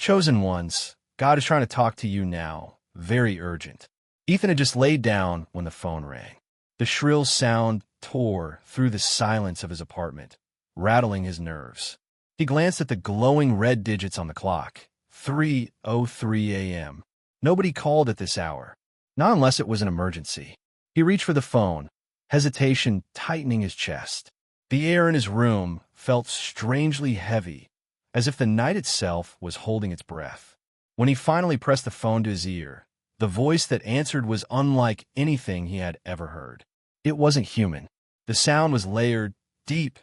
Chosen ones, God is trying to talk to you now. Very urgent. Ethan had just laid down when the phone rang. The shrill sound tore through the silence of his apartment, rattling his nerves. He glanced at the glowing red digits on the clock. 3:03 a.m. Nobody called at this hour. Not unless it was an emergency. He reached for the phone, hesitation tightening his chest. The air in his room felt strangely heavy, as if the night itself was holding its breath. When he finally pressed the phone to his ear, the voice that answered was unlike anything he had ever heard. It wasn't human. The sound was layered, deep,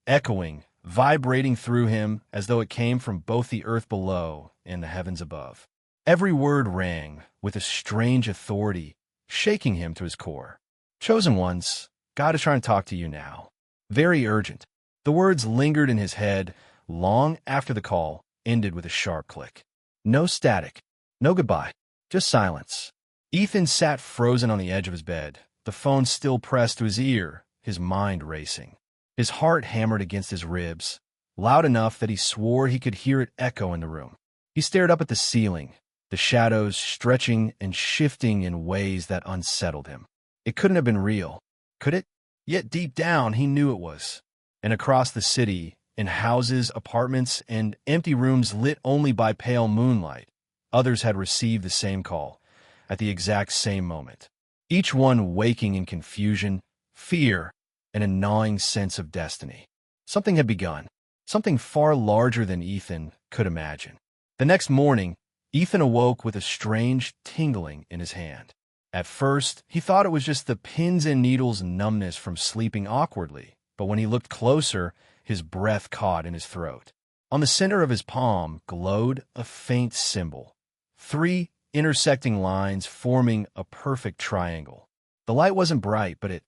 echoing, vibrating through him as though it came from both the earth below and the heavens above. Every word rang with a strange authority, shaking him to his core. Chosen ones, God is trying to talk to you now. Very urgent. The words lingered in his head long after the call ended with a sharp click. No static, no goodbye, just silence. Ethan sat frozen on the edge of his bed, the phone still pressed to his ear, his mind racing. His heart hammered against his ribs, loud enough that he swore he could hear it echo in the room. He stared up at the ceiling, the shadows stretching and shifting in ways that unsettled him. It couldn't have been real, could it? Yet deep down he knew it was. And across the city, in houses, apartments, and empty rooms lit only by pale moonlight, others had received the same call, at the exact same moment. Each one waking in confusion, fear, and a gnawing sense of destiny. Something had begun, something far larger than Ethan could imagine. The next morning, Ethan awoke with a strange tingling in his hand. At first, he thought it was just the pins and needles numbness from sleeping awkwardly, but when he looked closer, his breath caught in his throat. On the center of his palm glowed a faint symbol, 3 intersecting lines forming a perfect triangle. The light wasn't bright, but it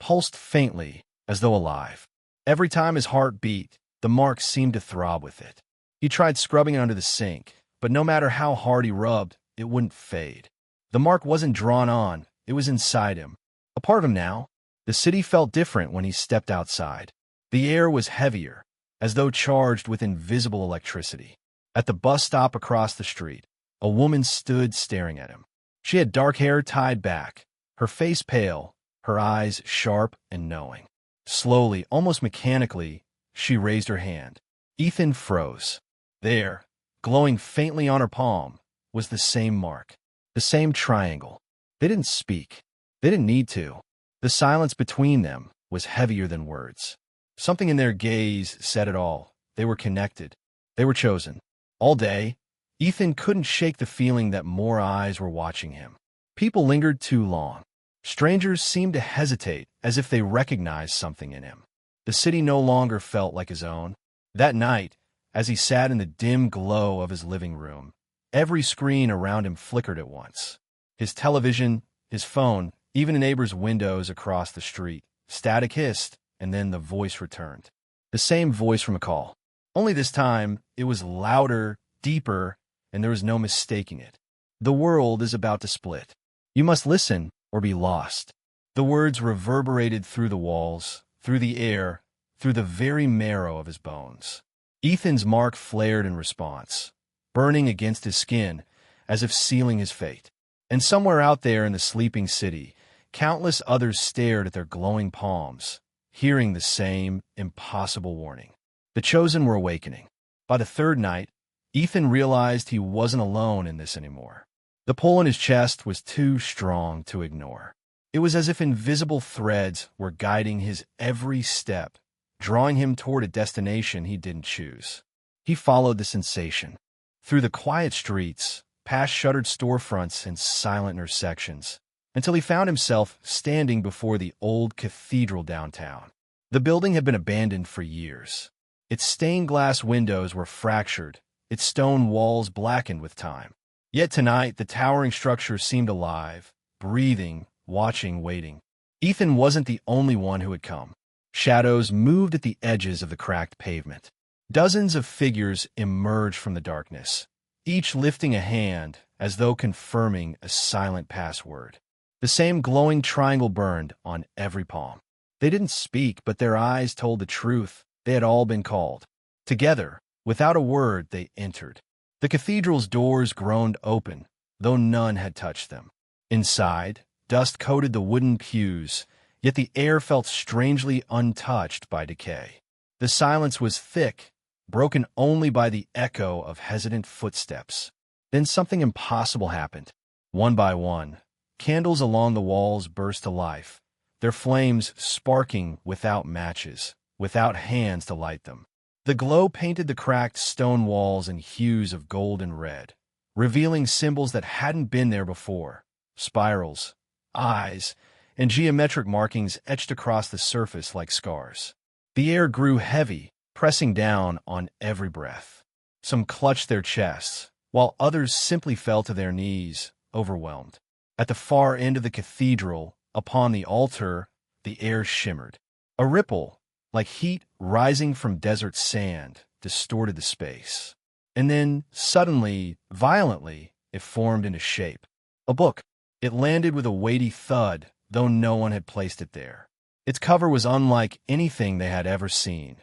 pulsed faintly, as though alive. Every time his heart beat, the mark seemed to throb with it. He tried scrubbing it under the sink, but no matter how hard he rubbed, it wouldn't fade. The mark wasn't drawn on, it was inside him. A part of him now. The city felt different when he stepped outside. The air was heavier, as though charged with invisible electricity. At the bus stop across the street, a woman stood staring at him. She had dark hair tied back, her face pale, her eyes sharp and knowing. Slowly, almost mechanically, she raised her hand. Ethan froze. There, glowing faintly on her palm, was the same mark, the same triangle. They didn't speak. They didn't need to. The silence between them was heavier than words. Something in their gaze said it all. They were connected. They were chosen. All day, Ethan couldn't shake the feeling that more eyes were watching him. People lingered too long. Strangers seemed to hesitate, as if they recognized something in him. The city no longer felt like his own. That night, as he sat in the dim glow of his living room, every screen around him flickered at once. His television, his phone, even a neighbor's windows across the street. Static hissed, and then the voice returned. The same voice from a call. Only this time, it was louder, deeper, and there was no mistaking it. The world is about to split. You must listen or be lost. The words reverberated through the walls, through the air, through the very marrow of his bones. Ethan's mark flared in response, burning against his skin as if sealing his fate. And somewhere out there in the sleeping city, countless others stared at their glowing palms, hearing the same impossible warning. The chosen were awakening. By the third night, Ethan realized he wasn't alone in this anymore. The pull in his chest was too strong to ignore. It was as if invisible threads were guiding his every step, drawing him toward a destination he didn't choose. He followed the sensation, through the quiet streets, past shuttered storefronts and silent intersections, until he found himself standing before the old cathedral downtown. The building had been abandoned for years. Its stained glass windows were fractured, its stone walls blackened with time. Yet tonight, the towering structure seemed alive, breathing, watching, waiting. Ethan wasn't the only one who had come. Shadows moved at the edges of the cracked pavement. Dozens of figures emerged from the darkness, each lifting a hand as though confirming a silent password. The same glowing triangle burned on every palm. They didn't speak, but their eyes told the truth. They had all been called. Together, without a word, they entered. The cathedral's doors groaned open, though none had touched them. Inside, dust coated the wooden pews, yet the air felt strangely untouched by decay. The silence was thick, broken only by the echo of hesitant footsteps. Then something impossible happened. One by one, candles along the walls burst to life, their flames sparking without matches, without hands to light them. The glow painted the cracked stone walls in hues of gold and red, revealing symbols that hadn't been there before: spirals, eyes, and geometric markings etched across the surface like scars. The air grew heavy, pressing down on every breath. Some clutched their chests, while others simply fell to their knees, overwhelmed. At the far end of the cathedral, upon the altar, the air shimmered. A ripple, like heat rising from desert sand, distorted the space. And then, suddenly, violently, it formed into shape. A book. It landed with a weighty thud, though no one had placed it there. Its cover was unlike anything they had ever seen,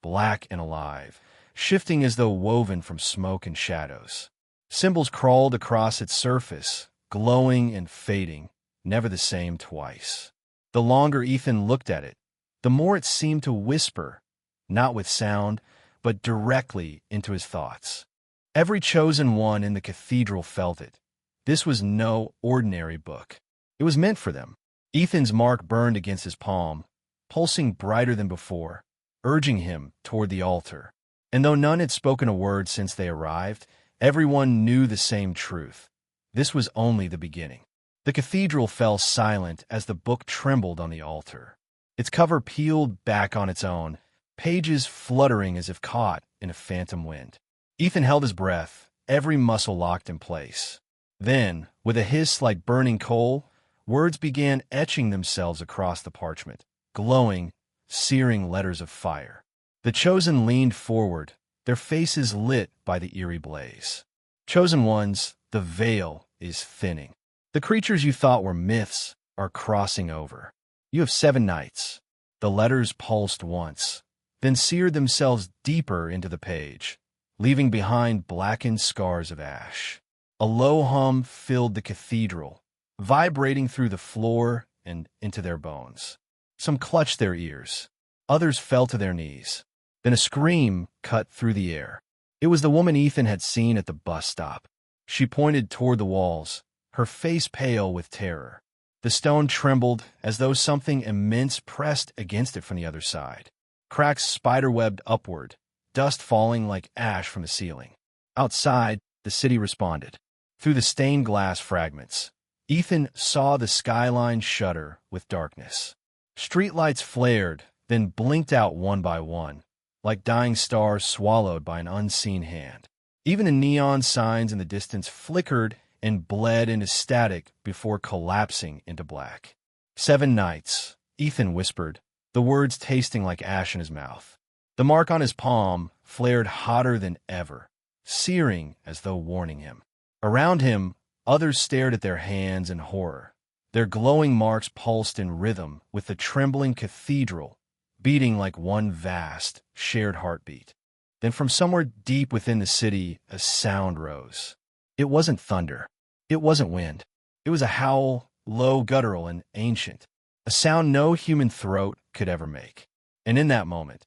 black and alive, shifting as though woven from smoke and shadows. Symbols crawled across its surface, glowing and fading, never the same twice. The longer Ethan looked at it, the more it seemed to whisper, not with sound, but directly into his thoughts. Every chosen one in the cathedral felt it. This was no ordinary book. It was meant for them. Ethan's mark burned against his palm, pulsing brighter than before, urging him toward the altar. And though none had spoken a word since they arrived, everyone knew the same truth. This was only the beginning. The cathedral fell silent as the book trembled on the altar. Its cover peeled back on its own, pages fluttering as if caught in a phantom wind. Ethan held his breath, every muscle locked in place. Then, with a hiss like burning coal, words began etching themselves across the parchment, glowing, searing letters of fire. The chosen leaned forward, their faces lit by the eerie blaze. Chosen ones, the veil is thinning. The creatures you thought were myths are crossing over. You have 7 nights. The letters pulsed once, then seared themselves deeper into the page, leaving behind blackened scars of ash. A low hum filled the cathedral, vibrating through the floor and into their bones. Some clutched their ears. Others fell to their knees. Then a scream cut through the air. It was the woman Ethan had seen at the bus stop. She pointed toward the walls, her face pale with terror. The stone trembled as though something immense pressed against it from the other side. Cracks spiderwebbed upward, dust falling like ash from the ceiling. Outside, the city responded. Through the stained glass fragments, Ethan saw the skyline shudder with darkness. Streetlights flared, then blinked out one by one, like dying stars swallowed by an unseen hand. Even the neon signs in the distance flickered and bled into static before collapsing into black. 7 nights, Ethan whispered, the words tasting like ash in his mouth. The mark on his palm flared hotter than ever, searing as though warning him. Around him, others stared at their hands in horror. Their glowing marks pulsed in rhythm with the trembling cathedral, beating like one vast, shared heartbeat. Then from somewhere deep within the city, a sound rose. It wasn't thunder. It wasn't wind. It was a howl, low, guttural, and ancient, a sound no human throat could ever make. And in that moment,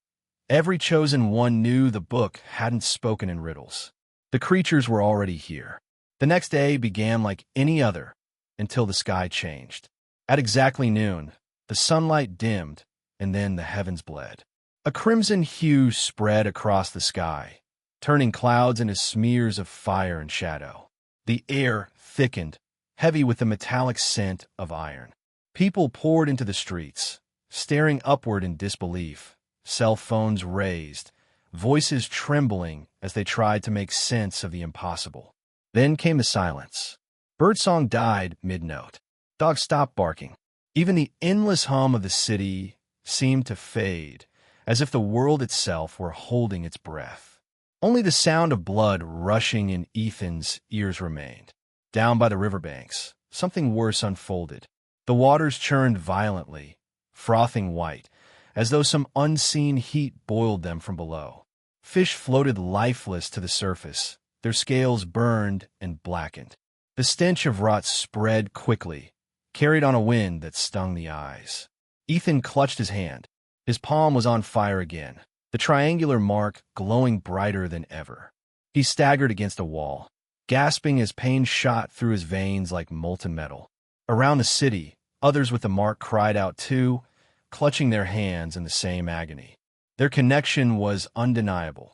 every chosen one knew the book hadn't spoken in riddles. The creatures were already here. The next day began like any other, until the sky changed. At exactly noon, the sunlight dimmed, and then the heavens bled. A crimson hue spread across the sky, turning clouds into smears of fire and shadow. The air thickened, heavy with the metallic scent of iron. People poured into the streets, staring upward in disbelief, cell phones raised, voices trembling as they tried to make sense of the impossible. Then came the silence. Birdsong died mid-note. Dogs stopped barking. Even the endless hum of the city seemed to fade, as if the world itself were holding its breath. Only the sound of blood rushing in Ethan's ears remained. Down by the riverbanks, something worse unfolded. The waters churned violently, frothing white, as though some unseen heat boiled them from below. Fish floated lifeless to the surface, their scales burned and blackened. The stench of rot spread quickly, carried on a wind that stung the eyes. Ethan clutched his hand. His palm was on fire again, the triangular mark glowing brighter than ever. He staggered against a wall, gasping as pain shot through his veins like molten metal. Around the city, others with the mark cried out too, clutching their hands in the same agony. Their connection was undeniable.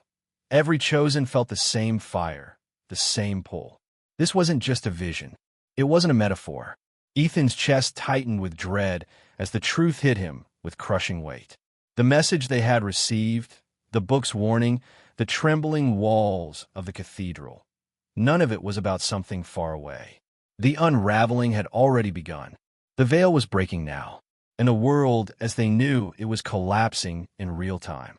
Every chosen felt the same fire, the same pull. This wasn't just a vision. It wasn't a metaphor. Ethan's chest tightened with dread as the truth hit him with crushing weight. The message they had received, the book's warning, the trembling walls of the cathedral. None of it was about something far away. The unraveling had already begun. The veil was breaking now, and the world, as they knew, it was collapsing in real time.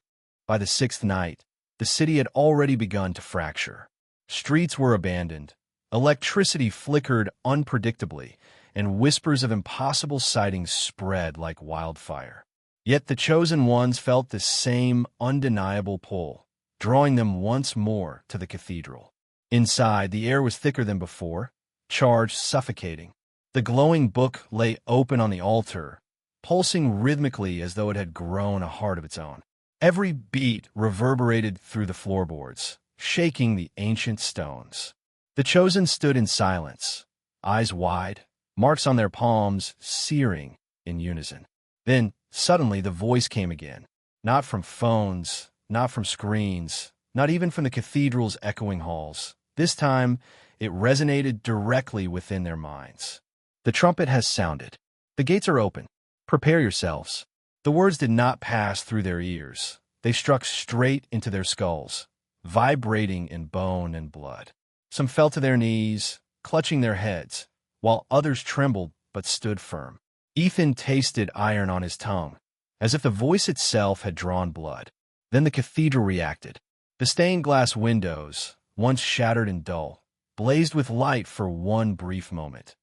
By the sixth night, the city had already begun to fracture. Streets were abandoned, electricity flickered unpredictably, and whispers of impossible sightings spread like wildfire. Yet the chosen ones felt the same undeniable pull, drawing them once more to the cathedral. Inside, the air was thicker than before, charged, suffocating. The glowing book lay open on the altar, pulsing rhythmically as though it had grown a heart of its own. Every beat reverberated through the floorboards, shaking the ancient stones. The chosen stood in silence, eyes wide, marks on their palms searing in unison. Then, suddenly, the voice came again. Not from phones, not from screens, not even from the cathedral's echoing halls. This time, it resonated directly within their minds. The trumpet has sounded. The gates are open. Prepare yourselves. The words did not pass through their ears. They struck straight into their skulls, vibrating in bone and blood. Some fell to their knees, clutching their heads, while others trembled but stood firm. Ethan tasted iron on his tongue, as if the voice itself had drawn blood. Then the cathedral reacted. The stained glass windows, once shattered and dull, blazed with light for one brief moment.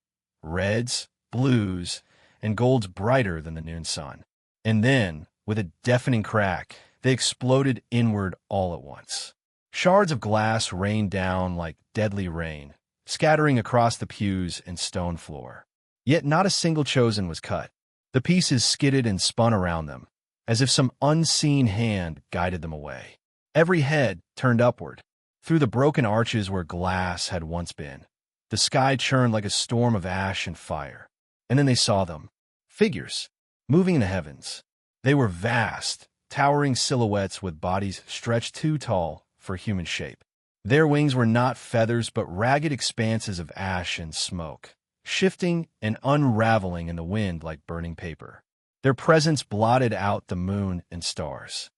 Reds, blues, and golds brighter than the noon sun. And then, with a deafening crack, they exploded inward all at once. Shards of glass rained down like deadly rain, scattering across the pews and stone floor. Yet not a single chosen was cut. The pieces skidded and spun around them, as if some unseen hand guided them away. Every head turned upward, through the broken arches where glass had once been. The sky churned like a storm of ash and fire. And then they saw them, figures, moving in the heavens. They were vast, towering silhouettes with bodies stretched too tall for human shape. Their wings were not feathers but ragged expanses of ash and smoke, shifting and unraveling in the wind like burning paper. Their presence blotted out the moon and stars.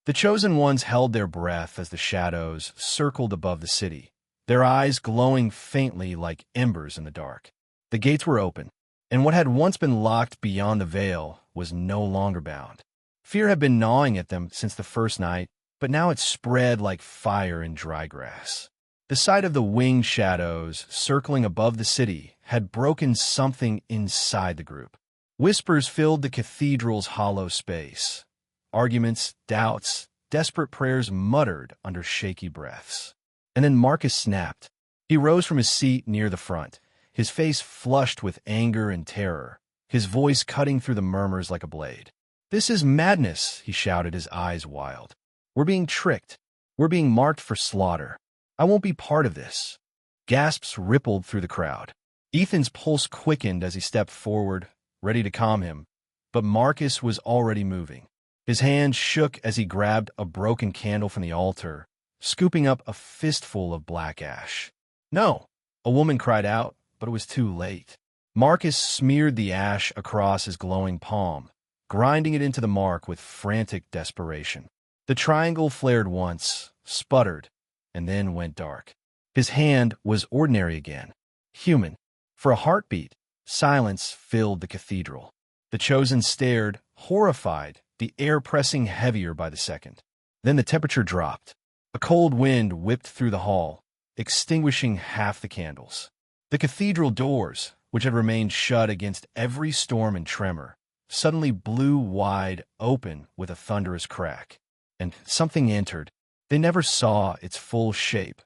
The chosen ones held their breath as the shadows circled above the city, their eyes glowing faintly like embers in the dark. The gates were open, and what had once been locked beyond the veil was no longer bound. Fear had been gnawing at them since the first night, but now it spread like fire in dry grass. The sight of the winged shadows circling above the city had broken something inside the group. Whispers filled the cathedral's hollow space. Arguments, doubts, desperate prayers muttered under shaky breaths. And then Marcus snapped. He rose from his seat near the front, his face flushed with anger and terror, his voice cutting through the murmurs like a blade. "This is madness," he shouted, his eyes wild. "We're being tricked. We're being marked for slaughter. I won't be part of this." Gasps rippled through the crowd. Ethan's pulse quickened as he stepped forward, ready to calm him, but Marcus was already moving. His hand shook as he grabbed a broken candle from the altar, scooping up a fistful of black ash. "No!" A woman cried out, but it was too late. Marcus smeared the ash across his glowing palm, grinding it into the mark with frantic desperation. The triangle flared once, sputtered, and then went dark. His hand was ordinary again, human. For a heartbeat, silence filled the cathedral. The chosen stared, horrified, the air pressing heavier by the second. Then the temperature dropped. A cold wind whipped through the hall, extinguishing half the candles. The cathedral doors, which had remained shut against every storm and tremor, suddenly blew wide open with a thunderous crack. And something entered. They never saw its full shape,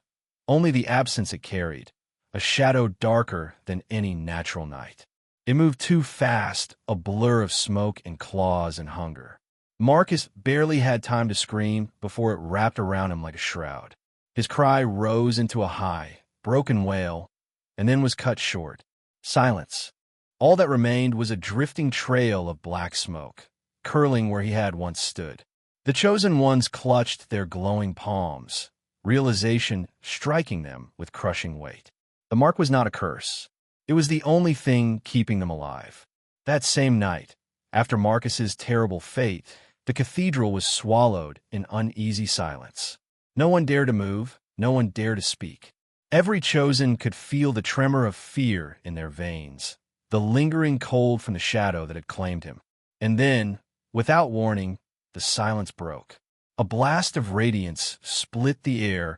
only the absence it carried, a shadow darker than any natural night. It moved too fast, a blur of smoke and claws and hunger. Marcus barely had time to scream before it wrapped around him like a shroud. His cry rose into a high, broken wail, and then was cut short. Silence. All that remained was a drifting trail of black smoke, curling where he had once stood. The chosen ones clutched their glowing palms, realization striking them with crushing weight. The mark was not a curse. It was the only thing keeping them alive. That same night, after Marcus's terrible fate, the cathedral was swallowed in uneasy silence. No one dared to move, no one dared to speak. Every chosen could feel the tremor of fear in their veins, the lingering cold from the shadow that had claimed him. And then, without warning, the silence broke. A blast of radiance split the air,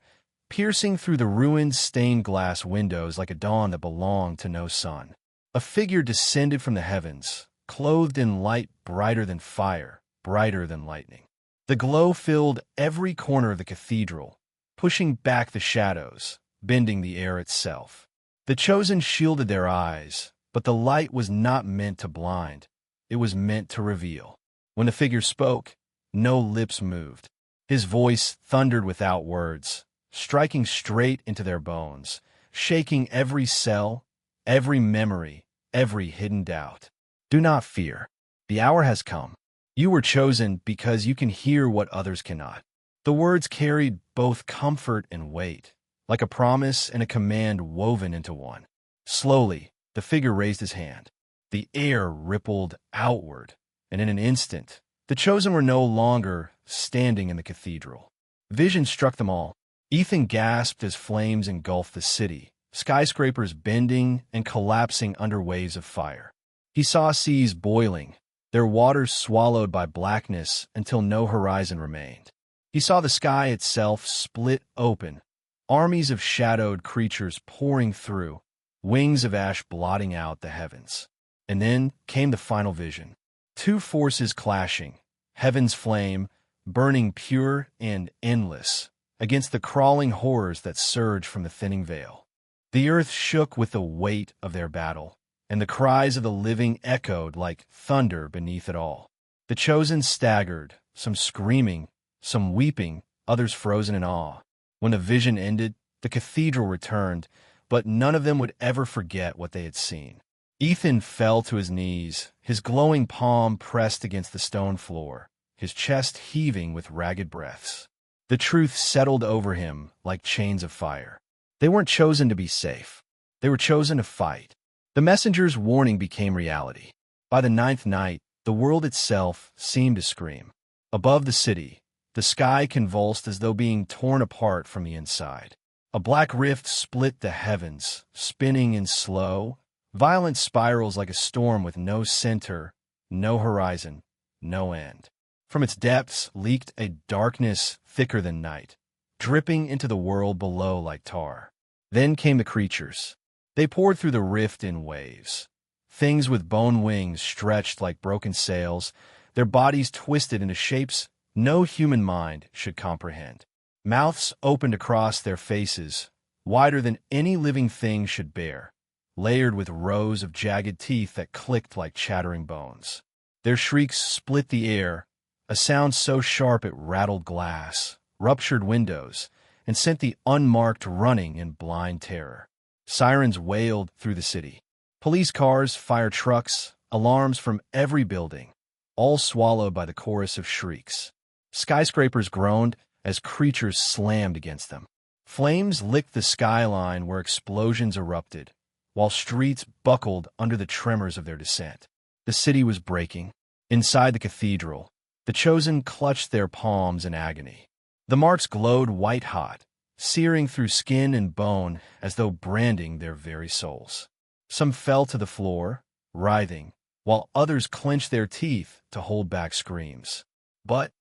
piercing through the ruined stained glass windows like a dawn that belonged to no sun. A figure descended from the heavens, clothed in light brighter than fire, brighter than lightning. The glow filled every corner of the cathedral, pushing back the shadows, bending the air itself. The chosen shielded their eyes, but the light was not meant to blind. It was meant to reveal. When the figure spoke, no lips moved. His voice thundered without words, striking straight into their bones, shaking every cell, every memory, every hidden doubt. Do not fear. The hour has come. You were chosen because you can hear what others cannot. The words carried both comfort and weight, like a promise and a command woven into one. Slowly, the figure raised his hand. The air rippled outward, and in an instant, the chosen were no longer standing in the cathedral. Vision struck them all. Ethan gasped as flames engulfed the city, skyscrapers bending and collapsing under waves of fire. He saw seas boiling, their waters swallowed by blackness until no horizon remained. He saw the sky itself split open, armies of shadowed creatures pouring through, wings of ash blotting out the heavens. And then came the final vision. Two forces clashing, heaven's flame, burning pure and endless, against the crawling horrors that surged from the thinning veil. The earth shook with the weight of their battle, and the cries of the living echoed like thunder beneath it all. The chosen staggered, some screaming, some weeping, others frozen in awe. When the vision ended, the cathedral returned, but none of them would ever forget what they had seen. Ethan fell to his knees, his glowing palm pressed against the stone floor, his chest heaving with ragged breaths. The truth settled over him like chains of fire. They weren't chosen to be safe. They were chosen to fight. The messenger's warning became reality. By the ninth night, the world itself seemed to scream. Above the city, the sky convulsed as though being torn apart from the inside. A black rift split the heavens, spinning in slow, violent spirals like a storm with no center, no horizon, no end. From its depths leaked a darkness thicker than night, dripping into the world below like tar. Then came the creatures. They poured through the rift in waves. Things with bone wings stretched like broken sails, their bodies twisted into shapes no human mind should comprehend. Mouths opened across their faces, wider than any living thing should bear, layered with rows of jagged teeth that clicked like chattering bones. Their shrieks split the air, a sound so sharp it rattled glass, ruptured windows, and sent the unmarked running in blind terror. Sirens wailed through the city. Police cars, fire trucks, alarms from every building, all swallowed by the chorus of shrieks. Skyscrapers groaned as creatures slammed against them. Flames licked the skyline where explosions erupted, while streets buckled under the tremors of their descent. The city was breaking. Inside the cathedral, the chosen clutched their palms in agony. The marks glowed white-hot, searing through skin and bone as though branding their very souls. Some fell to the floor, writhing, while others clenched their teeth to hold back screams. But,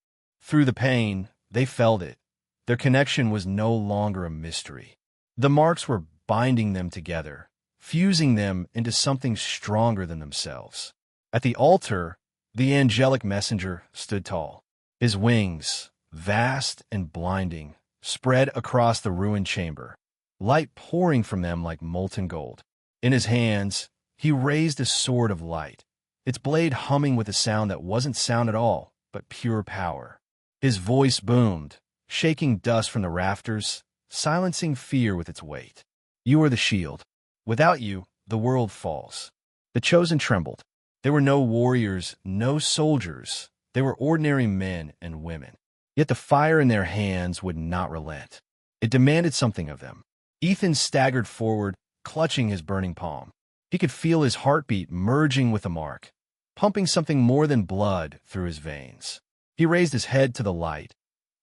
through the pain, they felt it. Their connection was no longer a mystery. The marks were binding them together, fusing them into something stronger than themselves. At the altar, the angelic messenger stood tall. His wings, vast and blinding, spread across the ruined chamber. light pouring from them like molten gold. In his hands, he raised a sword of light, its blade humming with a sound that wasn't sound at all, but pure power. His voice boomed, shaking dust from the rafters, silencing fear with its weight. You are the shield. Without you, the world falls. The chosen trembled. There were no warriors, no soldiers. They were ordinary men and women. Yet the fire in their hands would not relent. It demanded something of them. Ethan staggered forward, clutching his burning palm. He could feel his heartbeat merging with the mark, pumping something more than blood through his veins. He raised his head to the light,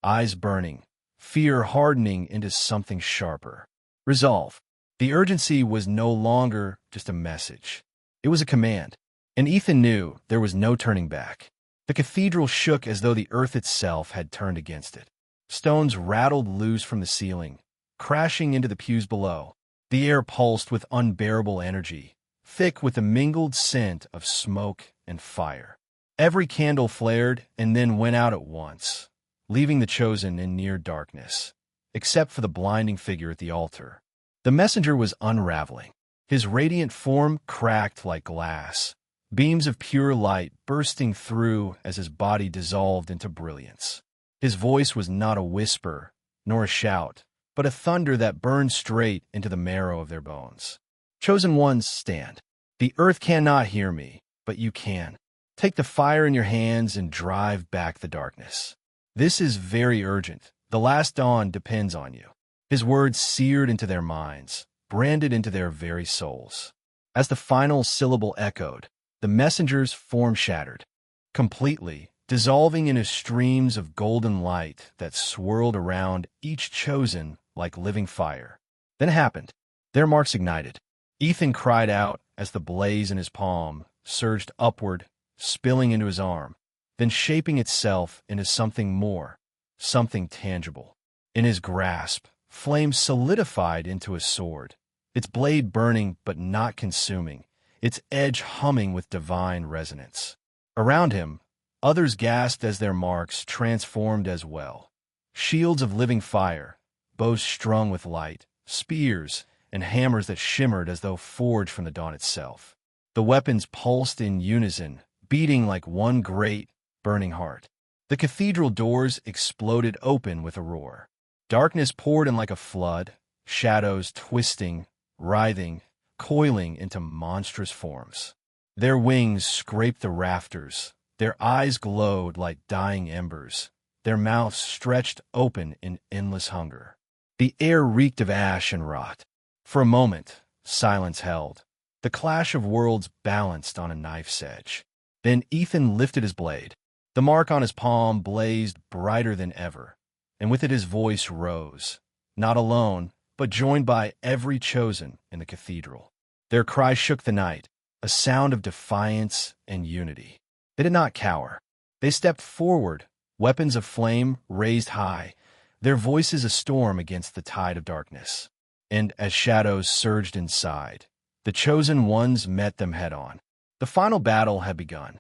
eyes burning, fear hardening into something sharper. Resolve. The urgency was no longer just a message. It was a command, and Ethan knew there was no turning back. The cathedral shook as though the earth itself had turned against it. Stones rattled loose from the ceiling, crashing into the pews below. The air pulsed with unbearable energy, thick with the mingled scent of smoke and fire. Every candle flared and then went out at once, leaving the chosen in near darkness, except for the blinding figure at the altar. The messenger was unraveling. His radiant form cracked like glass, beams of pure light bursting through as his body dissolved into brilliance. His voice was not a whisper, nor a shout, but a thunder that burned straight into the marrow of their bones. Chosen ones, stand. The earth cannot hear me, but you can. Take the fire in your hands and drive back the darkness. This is very urgent. The last dawn depends on you. His words seared into their minds, branded into their very souls. As the final syllable echoed, the messenger's form shattered, completely, dissolving into streams of golden light that swirled around each chosen like living fire. Then it happened. Their marks ignited. Ethan cried out as the blaze in his palm surged upward, spilling into his arm, then shaping itself into something more, something tangible. In his grasp, flame solidified into a sword, its blade burning but not consuming, its edge humming with divine resonance. Around him, others gasped as their marks transformed as well. Shields of living fire, bows strung with light, spears, and hammers that shimmered as though forged from the dawn itself. The weapons pulsed in unison, beating like one great, burning heart. The cathedral doors exploded open with a roar. Darkness poured in like a flood, shadows twisting, writhing, coiling into monstrous forms. Their wings scraped the rafters, their eyes glowed like dying embers, their mouths stretched open in endless hunger. The air reeked of ash and rot. For a moment, silence held. The clash of worlds balanced on a knife's edge. Then Ethan lifted his blade. The mark on his palm blazed brighter than ever, and with it his voice rose, not alone, but joined by every chosen in the cathedral. Their cry shook the night, a sound of defiance and unity. They did not cower. They stepped forward, weapons of flame raised high, their voices a storm against the tide of darkness. And as shadows surged inside, the chosen ones met them head-on. The final battle had begun.